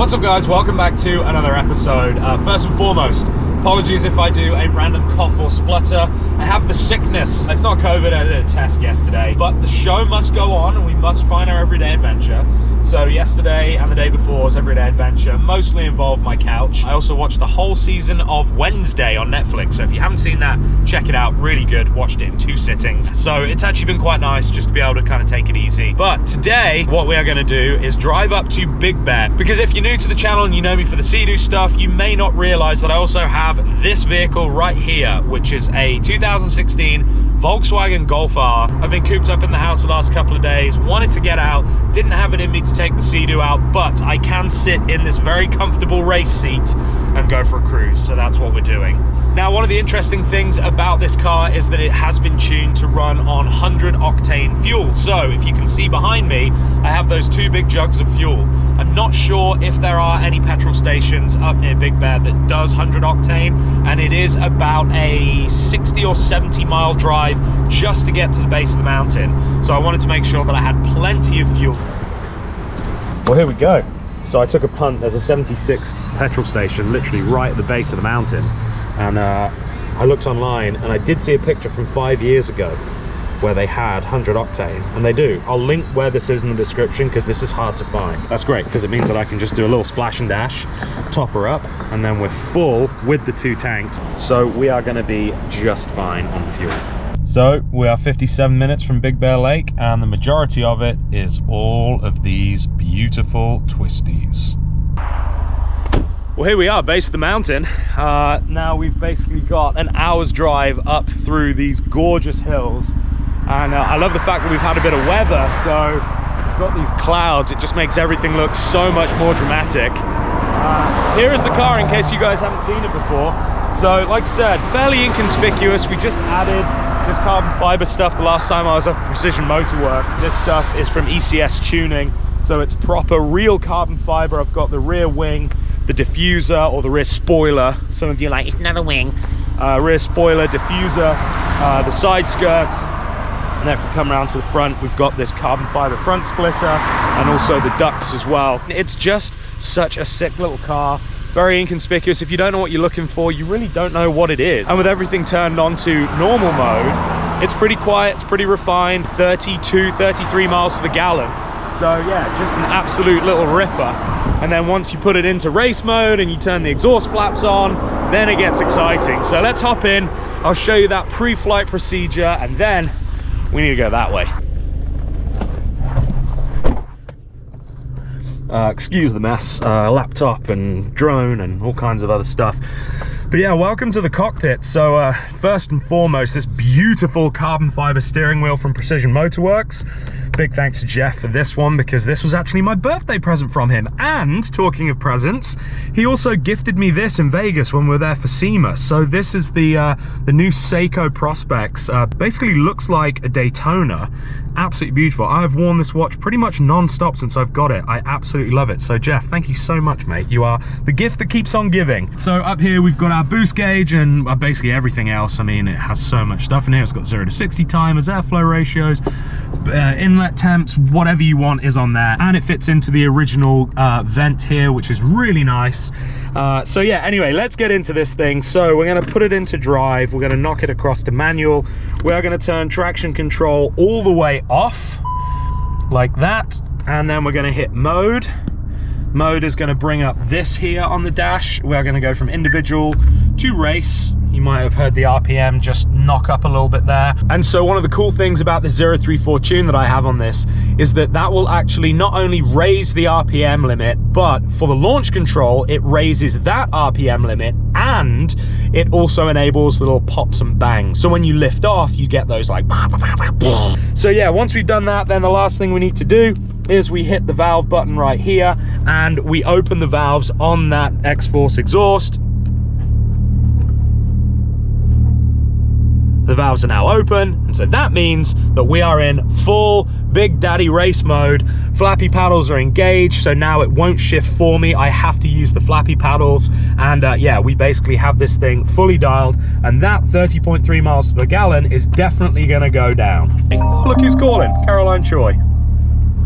What's up guys, welcome back to another episode. First and foremost, apologies if I do a random cough or splutter. I have the sickness. It's not COVID, I did a test yesterday, but the show must go on and we must find our everyday adventure. So yesterday and the day before's everyday adventure mostly involved my couch. I also watched the whole season of Wednesday on Netflix, so if you haven't seen that, check it out, really good. Watched it in 2 sittings. So it's actually been quite nice just to be able to kind of take it easy. But today, what we are gonna do is drive up to Big Bend, because if you're new to the channel and you know me for the Sea-Doo stuff, you may not realize that I also have this vehicle right here, which is a 2016 Volkswagen Golf R. I've been cooped up in the house the last couple of days, wanted to get out, didn't have it in me to take the Sea-Doo out, but I can sit in this very comfortable race seat and go for a cruise, so that's what we're doing. Now, one of the interesting things about this car is that it has been tuned to run on 100 octane fuel. So if you can see behind me, I have those 2 big jugs of fuel. I'm not sure if there are any petrol stations up near Big Bend that does 100 octane, and it is about a 60 or 70 mile drive just to get to the base of the mountain. So I wanted to make sure that I had plenty of fuel. Well, here we go. So I took a punt. There's a 76 petrol station literally right at the base of the mountain. And I looked online and I did see a picture from 5 years ago where they had 100 octane, and they do. I'll link where this is in the description because this is hard to find. That's great because it means that I can just do a little splash and dash, top her up, and then we're full with the 2 tanks. So we are going to be just fine on fuel. So we are 57 minutes from Big Bear Lake, and the majority of it is all of these beautiful twisties. Well, here we are, base of the mountain. Now we've basically got an hour's drive up through these gorgeous hills. And I love the fact that we've had a bit of weather, so we've got these clouds. It just makes everything look so much more dramatic. Here is the car in case you guys haven't seen it before. So, like I said, fairly inconspicuous. We just added this carbon fiber stuff the last time I was up at Precision Motorworks. This stuff is from ECS Tuning, so it's proper real carbon fiber. I've got the rear wing, the diffuser, or the rear spoiler. Some of you are like, it's another wing. Rear spoiler, diffuser, the side skirts. And then if we come around to the front, we've got this carbon fiber front splitter and also the ducts as well. It's just such a sick little car. Very inconspicuous. If you don't know what you're looking for, you really don't know what it is. And with everything turned on to normal mode, it's pretty quiet, it's pretty refined, 32, 33 miles to the gallon. So yeah, just an absolute little ripper. And then once you put it into race mode and you turn the exhaust flaps on, then it gets exciting. So let's hop in, I'll show you that pre-flight procedure, and then we need to go that way. Excuse the mess, laptop and drone and all kinds of other stuff. But yeah, welcome to the cockpit. So first and foremost, this beautiful carbon fiber steering wheel from Precision Motorworks. Big thanks to Jeff for this one, because this was actually my birthday present from him. And talking of presents, he also gifted me this in Vegas when we were there for SEMA. So this is the new Seiko Prospects. Basically looks like a Daytona. Absolutely beautiful. I've worn this watch pretty much non-stop since I've got it. I absolutely love it. So Jeff, thank you so much, mate. You are the gift that keeps on giving. So up here we've got our boost gauge and basically everything else. I mean, it has so much stuff in here. It's got 0 to 60 timers, airflow ratios, inlet temps, whatever you want is on there. And it fits into the original vent here, which is really nice. So yeah, anyway, let's get into this thing. So we're going to put it into drive. We're going to knock it across to manual. We are going to turn traction control all the way off like that, and then we're going to hit mode. Mode is going to bring up this here on the dash. We're going to go from individual to race. You might have heard the RPM just knock up a little bit there. And so one of the cool things about the 034 tune that I have on this is that will actually not only raise the RPM limit, but for the launch control, it raises that RPM limit, and it also enables little pops and bangs. So when you lift off, you get those like boom. So yeah, once we've done that, then the last thing we need to do is we hit the valve button right here and we open the valves on that X-Force exhaust. The valves are now open, and so that means that we are in full Big Daddy race mode. Flappy paddles are engaged, so now it won't shift for me. I have to use the flappy paddles, and yeah, we basically have this thing fully dialed, and that 30.3 miles per gallon is definitely gonna go down. Hey, look who's calling, Caroline Choi.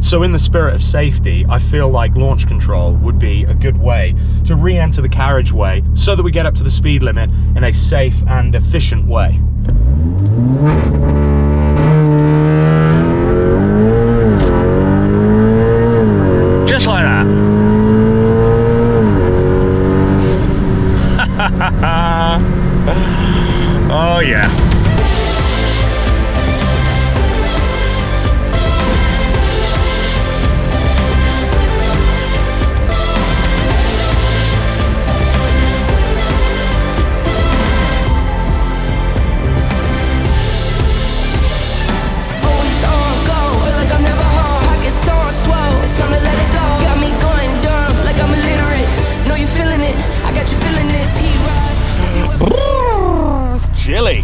So in the spirit of safety, I feel like launch control would be a good way to re-enter the carriageway so that we get up to the speed limit in a safe and efficient way. Just like that. Oh yeah. Chilly.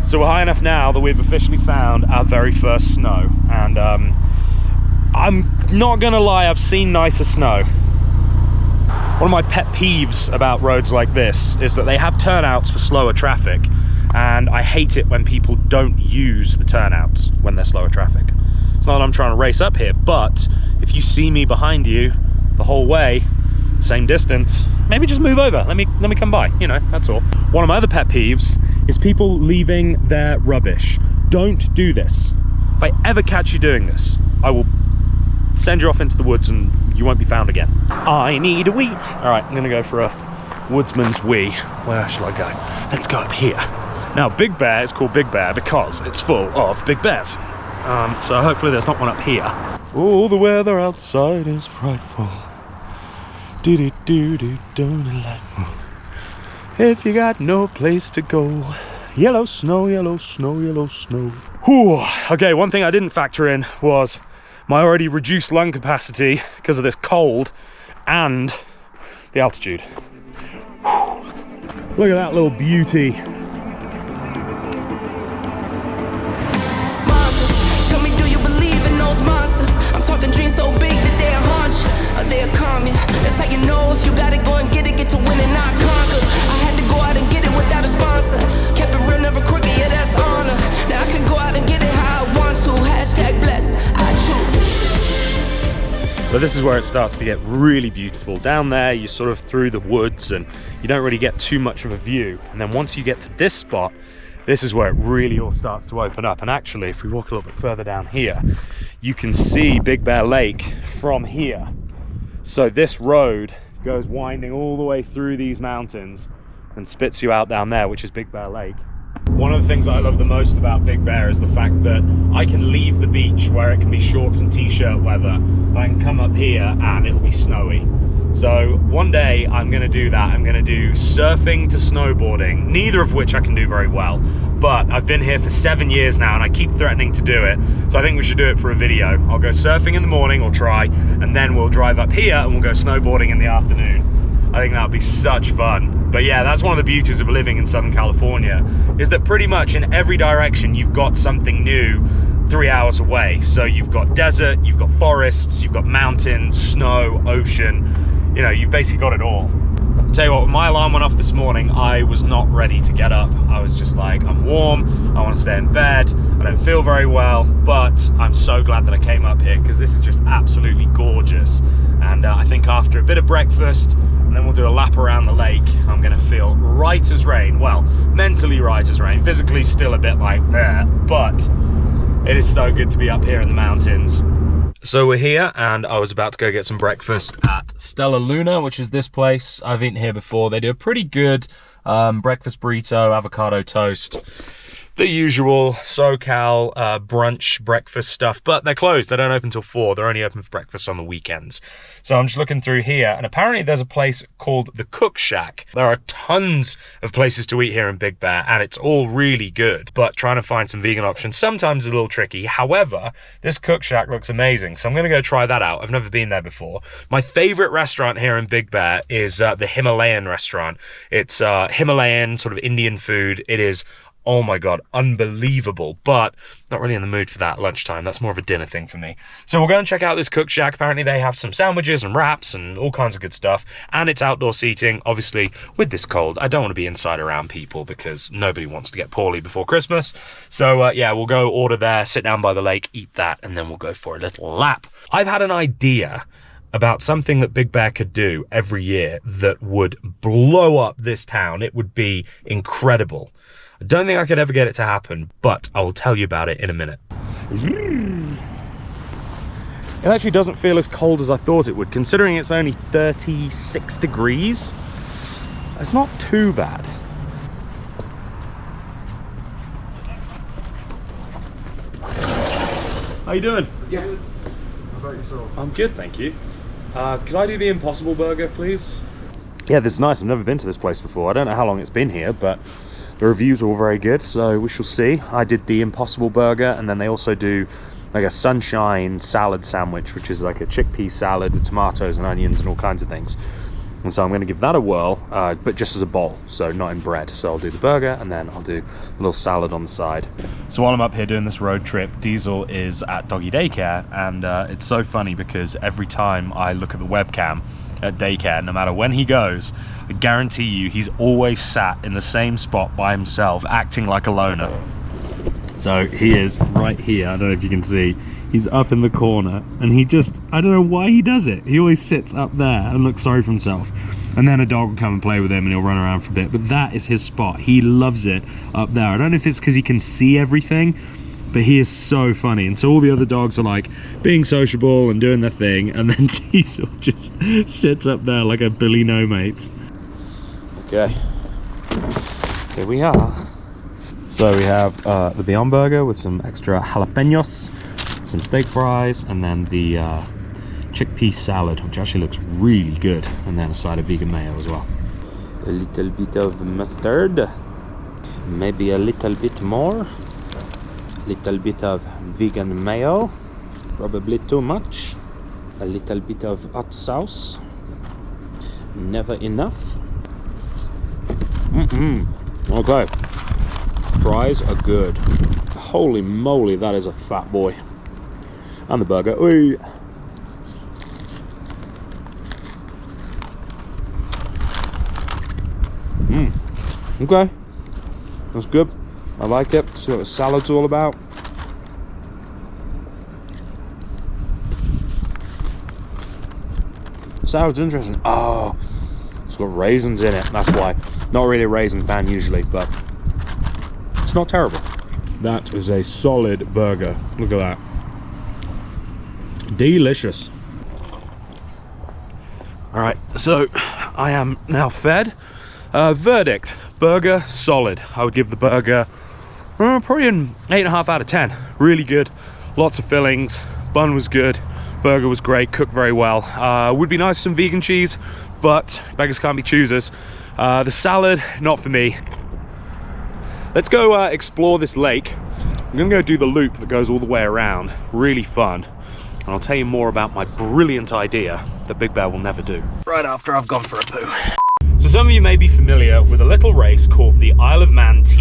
So we're high enough now that we've officially found our very first snow, and I'm not gonna lie, I've seen nicer snow. One of my pet peeves about roads like this is that they have turnouts for slower traffic, and I hate it when people don't use the turnouts when they're slower traffic. It's not that I'm trying to race up here, but if you see me behind you the whole way, same distance, maybe just move over, let me come by, you know, that's all. One of my other pet peeves is people leaving their rubbish. Don't do this. If I ever catch you doing this, I will send you off into the woods and you won't be found again. I need a wee. All right, I'm gonna go for a woodsman's wee. Where shall I go? Let's go up here. Now, Big Bear is called Big Bear because it's full of big bears. So hopefully there's not one up here. Oh, the weather outside is frightful. Do-do-do-do, don't delightful. If you got no place to go. Yellow snow, yellow snow, yellow snow. Whew. Okay, one thing I didn't factor in was my already reduced lung capacity because of this cold and the altitude. Look at that little beauty. Monsters, tell me, do you believe in those monsters? I'm talking dreams so big that they'll haunt you, or they'll calm you. That's how you know if you gotta go and get it, get to win and not conquer. I had to go out and get it without a sponsor. Kept it real, never crooked, yeah, that's honor. Now I can go out and get it how I want to. Hashtag blessed, I choose. But this is where it starts to get really beautiful. Down there, you're sort of through the woods and you don't really get too much of a view. And then once you get to this spot, this is where it really all starts to open up. And actually, if we walk a little bit further down here, you can see Big Bear Lake from here. So this road goes winding all the way through these mountains and spits you out down there, which is Big Bear Lake. One of the things that I love the most about Big Bear is the fact that I can leave the beach where it can be shorts and t-shirt weather, but I can come up here and it'll be snowy. So one day I'm gonna do that. I'm gonna do surfing to snowboarding, neither of which I can do very well, but I've been here for 7 years now and I keep threatening to do it. So I think we should do it for a video. I'll go surfing in the morning, or try, and then we'll drive up here and we'll go snowboarding in the afternoon. I think that would be such fun. But yeah, that's one of the beauties of living in Southern California, is that pretty much in every direction you've got something new 3 hours away. So you've got desert, you've got forests, you've got mountains, snow, ocean. You know, you've basically got it all. I'll tell you what, when my alarm went off this morning, I was not ready to get up. I was just like, I'm warm, I want to stay in bed, I don't feel very well, but I'm so glad that I came up here because this is just absolutely gorgeous. And I think after a bit of breakfast, and then we'll do a lap around the lake, I'm gonna feel right as rain. Well, mentally right as rain, physically still a bit like there, but it is so good to be up here in the mountains. So we're here and I was about to go get some breakfast at Stella Luna, which is this place. I've eaten here before. They do a pretty good breakfast burrito, avocado toast, the usual SoCal brunch breakfast stuff, but they're closed. They don't open till 4. They're only open for breakfast on the weekends. So I'm just looking through here and apparently there's a place called the Cook Shack. There are tons of places to eat here in Big Bear and it's all really good, but trying to find some vegan options sometimes is a little tricky. However, this Cook Shack looks amazing, so I'm gonna go try that out. I've never been there before. My favorite restaurant here in Big Bear is the Himalayan restaurant. It's Himalayan sort of Indian food. It is oh my God, unbelievable. But not really in the mood for that lunchtime. That's more of a dinner thing for me. So we'll go and check out this cook shack. Apparently they have some sandwiches and wraps and all kinds of good stuff. And it's outdoor seating. Obviously, with this cold, I don't want to be inside around people because nobody wants to get poorly before Christmas. So yeah, we'll go order there, sit down by the lake, eat that, and then we'll go for a little lap. I've had an idea about something that Big Bear could do every year that would blow up this town. It would be incredible. I don't think I could ever get it to happen, but I will tell you about it in a minute. It actually doesn't feel as cold as I thought it would, considering it's only 36 degrees. It's not too bad. How you doing? Yeah. How about yourself? I'm good, thank you. Could I do the Impossible Burger, please? Yeah, this is nice. I've never been to this place before. I don't know how long it's been here, but the reviews are all very good, so we shall see. I did the Impossible Burger, and then they also do like a sunshine salad sandwich, which is like a chickpea salad with tomatoes and onions and all kinds of things. And so I'm going to give that a whirl, but just as a bowl, so not in bread. So I'll do the burger, and then I'll do a little salad on the side. So while I'm up here doing this road trip, Diesel is at doggy daycare, and it's so funny because every time I look at the webcam at daycare, no matter when he goes, I guarantee you he's always sat in the same spot by himself, acting like a loner. So he is right here. I don't know if you can see. He's up in the corner, and he just, I don't know why he does it. He always sits up there and looks sorry for himself. And then a dog will come and play with him, and he'll run around for a bit. But that is his spot. He loves it up there. I don't know if it's because he can see everything, but he is so funny. And so all the other dogs are like being sociable and doing their thing, and then Diesel just sits up there like a Billy No Mates. Okay, here we are. So we have the Beyond Burger with some extra jalapenos, some steak fries, and then the chickpea salad, which actually looks really good, and then a side of vegan mayo as well. A little bit of mustard, maybe a little bit more, little bit of vegan mayo, probably too much, a little bit of hot sauce, never enough. Okay, fries are good. Holy moly, that is a fat boy. And the burger. Ooh. Okay, that's good. I like it. See what the salad's all about. Salad's interesting. Oh, it's got raisins in it. That's why. Not really a raisin fan usually, but it's not terrible. That is a solid burger. Look at that. Delicious. All right, so I am now fed. Verdict: burger solid. I would give the burger probably an 8.5 out of 10. Really good, lots of fillings, bun was good, burger was great, cooked very well. Would be nice some vegan cheese, but beggars can't be choosers. The salad, not for me. Let's go explore this lake. I'm gonna go do the loop that goes all the way around. Really fun. And I'll tell you more about my brilliant idea that Big Bear will never do right after I've gone for a poo. So some of you may be familiar with a little race called the Isle of Man TT.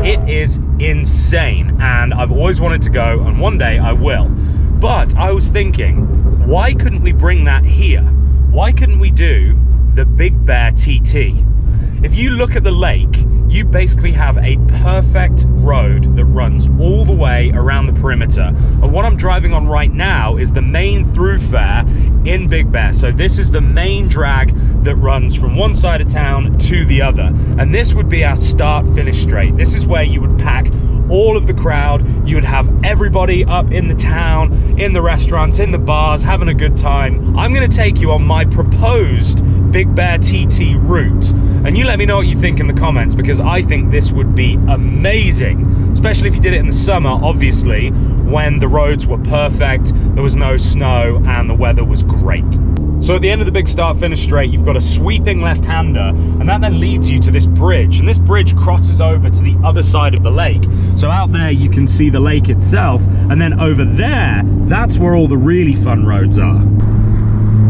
It is insane, and I've always wanted to go, and one day I will. But I was thinking, why couldn't we bring that here? Why couldn't we do the Big Bear TT? If you look at the lake, you basically have a perfect road that runs all the way around the perimeter. And what I'm driving on right now is the main thoroughfare in Big Bear. So this is the main drag that runs from one side of town to the other. And this would be our start-finish straight. This is where you would pack all of the crowd. You would have everybody up in the town, in the restaurants, in the bars, having a good time. I'm gonna take you on my proposed Big Bear TT route, and you let me know what you think in the comments, because I think this would be amazing, especially if you did it in the summer, obviously, when the roads were perfect, there was no snow, and the weather was great. So at the end of the big start-finish straight, you've got a sweeping left-hander, and that then leads you to this bridge, and this bridge crosses over to the other side of the lake. So out there, you can see the lake itself, and then over there, that's where all the really fun roads are.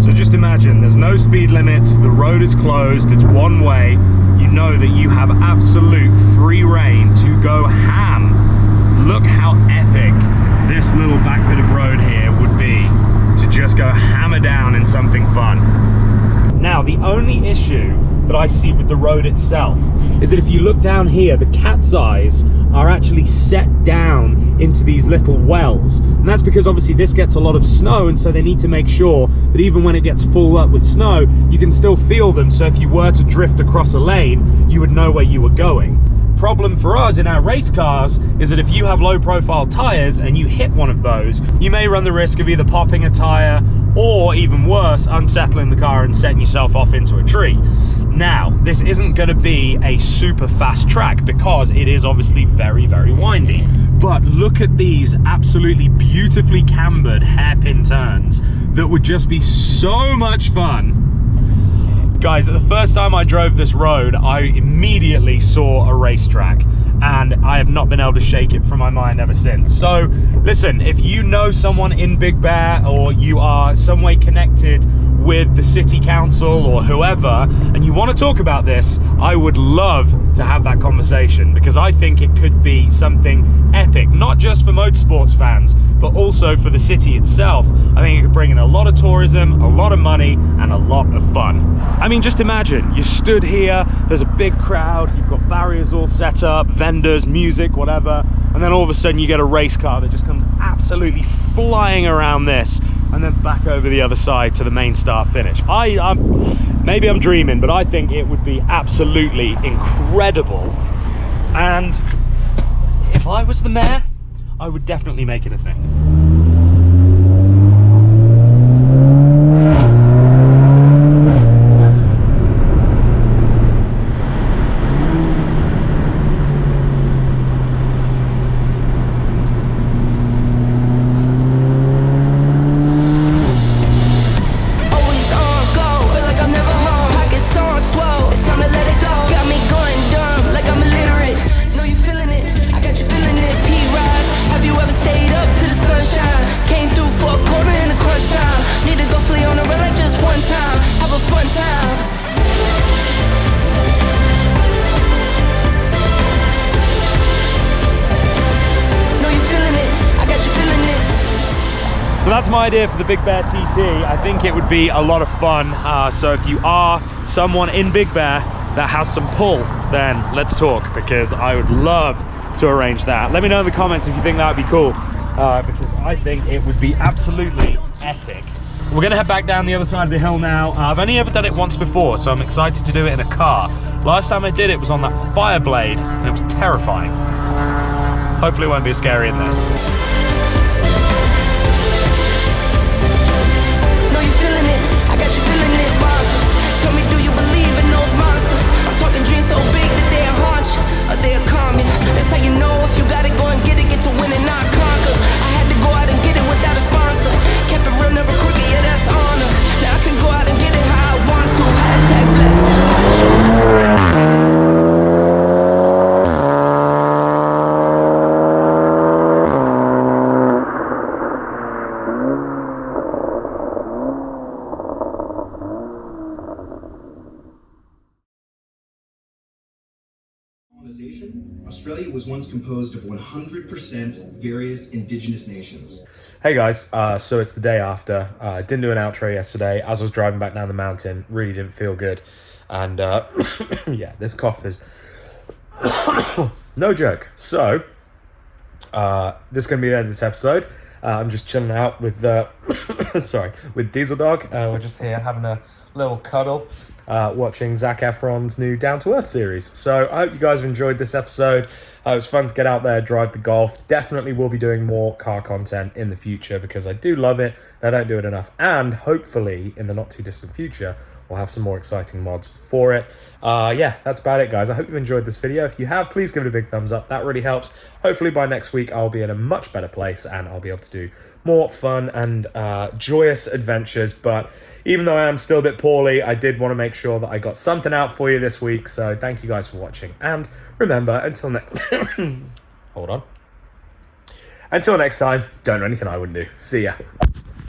So just imagine, there's no speed limits, the road is closed, it's one way. You know that you have absolute free reign to go ham. Look how epic this little back bit of road here would be, to just go hammer down in something fun. Now, the only issue that I see with the road itself is that if you look down here, the cat's eyes are actually set down into these little wells. And that's because obviously this gets a lot of snow, and so they need to make sure that even when it gets full up with snow, you can still feel them. So if you were to drift across a lane, you would know where you were going. Problem for us in our race cars is that if you have low profile tires and you hit one of those, you may run the risk of either popping a tire or, even worse, unsettling the car and setting yourself off into a tree. Now, this isn't going to be a super fast track because it is obviously very, very windy. But look at these absolutely beautifully cambered hairpin turns that would just be so much fun. Guys, the first time I drove this road, I immediately saw a racetrack, and I have not been able to shake it from my mind ever since. So listen, if you know someone in Big Bear, or you are some way connected with the city council or whoever, and you want to talk about this, I would love to have that conversation, because I think it could be something epic, not just for motorsports fans, but also for the city itself. I think it could bring in a lot of tourism, a lot of money, and a lot of fun. I mean, just imagine, you stood here, there's a big crowd, you've got barriers all set up, vendors, music, whatever, and then all of a sudden you get a race car that just comes absolutely flying around this, and then back over the other side to the main start finish. Maybe I'm dreaming, but I think it would be absolutely incredible. And if I was the mayor, I would definitely make it a thing. So that's my idea for the Big Bear TT. I think it would be a lot of fun. So if you are someone in Big Bear that has some pull, then let's talk, because I would love to arrange that. Let me know in the comments if you think that would be cool, because I think it would be absolutely epic. We're gonna head back down the other side of the hill now. I've only ever done it once before, so I'm excited to do it in a car. Last time I did it was on that Fireblade, and it was terrifying. Hopefully it won't be as scary in this. So big that they'll haunt you, or they'll calm you. That's how you know if you gotta go and get it to win and not conquer. I had to go out and get it without a sponsor. Kept it real, never crooked, yeah, that's honor. Now I can go out and get it how I want to. Hashtag blessed. Australia was once composed of 100% various indigenous nations. Hey guys, so it's the day after. Didn't do an outro yesterday. As I was driving back down the mountain, really didn't feel good. And yeah, this cough is no joke. So, this is going to be the end of this episode. I'm just chilling out with, with Diesel Dog. We're just here having a little cuddle, watching Zac Efron's new Down to Earth series. So I hope you guys have enjoyed this episode. It was fun to get out there, drive the Golf. Definitely will be doing more car content in the future, because I do love it. I don't do it enough. And hopefully in the not too distant future, we'll have some more exciting mods for it. Yeah, that's about it, guys. I hope you enjoyed this video. If you have, please give it a big thumbs up. That really helps. Hopefully by next week, I'll be in a much better place and I'll be able to do more fun and joyous adventures. But even though I am still a bit poorly, I did want to make sure that I got something out for you this week. So thank you guys for watching. And remember, until next... Hold on. Until next time, don't do anything I wouldn't do. See ya.